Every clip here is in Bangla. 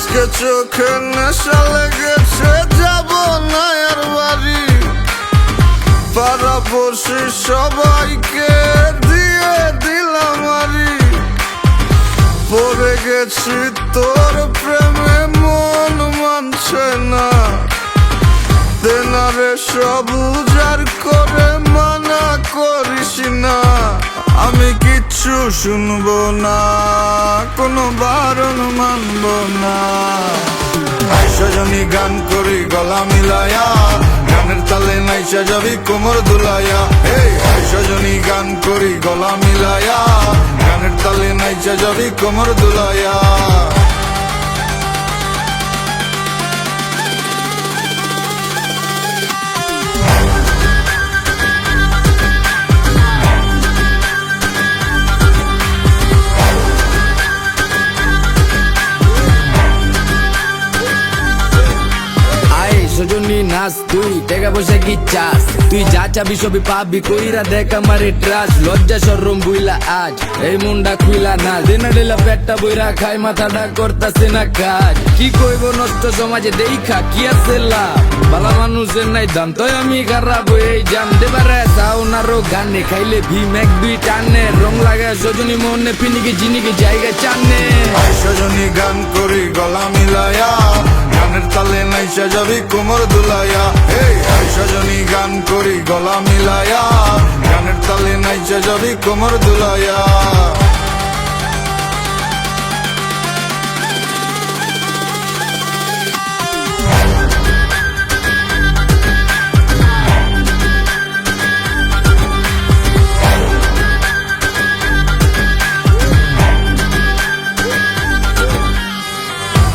আজকে চোখে নেশা লেগেছে, যাব না আর বাড়ি। পাড়াপড়শি সবাইকে দিয়ে দিলাম আরি। পড়ে গেছি তোর প্রেমে, মন মানছে না। তেনারে সব উজাড় করে মানা করিস না। আমি কিচ্ছু শুনবো না, কোনো বারণ মানব না। সজনী গান করি গলা মিলায়া, গানের তালে নাইচা যাবি কোমর দুলাইয়া। এই সজনী গান করি গলা মিলায়া, গানের তালে নাইচা যাবি কোমর দুলাইয়া। সজনী নাচ, তুই টাকা পয়সা কি চাস? তুই যা চাবি সবই পাবি, কইরা দেখ আমারে ট্রাস। লজ্জা শরম বুইলা আজ এই মুন্ডা খুইলা না। দিনা ডেলা পেটটা বইরা খাই, মাথাটা করতাছে না কাজ। কি কইব নষ্ট সমাজে দেখা কি আছে লাভ? বালা মানুষের নাই দাম, তাই আমি খারাপ এই জান দেবারে সাউনারও গানে। খাইলে ভীম এক দুই টানে, রং লাগায় সজনী মনে পিনিকে জিনিকে জায়গা চানে। সজনী গান করি গলা মিলায়া, গানের তালে নাইচা যাবি কোমর দুলাইয়া। এই সজনী গান করি গলা মিলায়া, গানের তালে নাইচা যাবি কোমর দুলাইয়া।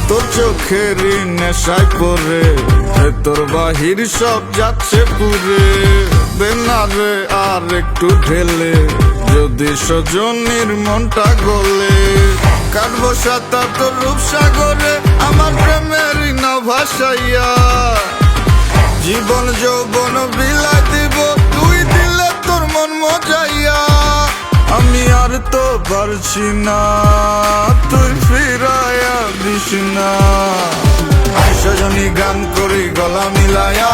তোর চোখের নেশায় পরে তোর বাহির সব যাচ্ছে পুরে। বেনারে আর একটু ঢেলে যদি সজনীর মনটা গলে। কাটবো সাঁতার তোর রূপসাগরে, আমার প্রেমের না ভাসাইয়া। জীবন যৌবন বিলাই দিব, তুই দিলে তোর মন মজাইয়া। আমি আর তো পারছি না, তুই ফিরাইয়া দিস না। সজনী গান করি গলা মিলায়া,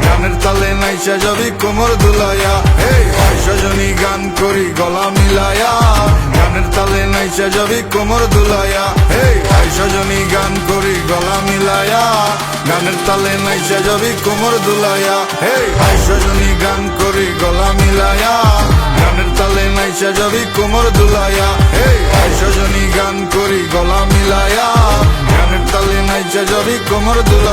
গানের তালে নাইচা যাবি কোমর দুলাইয়া। এই সজনী গান করি গলা মিলায়া, গানের তালে নাইচা যাবি কোমর দুলাইয়া। এই সজনী গান করি গলা মিলায়া, গানের তালে নাইচা যাবি কোমর দুলাইয়া। এই সজনী গান করি গলা মিলায়া, গানের তালে নাইচা যাবি কোমর দুলাইয়া। এই সজনী গান করি গলা মিলায়া, গানের তালে নাইচা যাবি কোমর দুলাইয়া।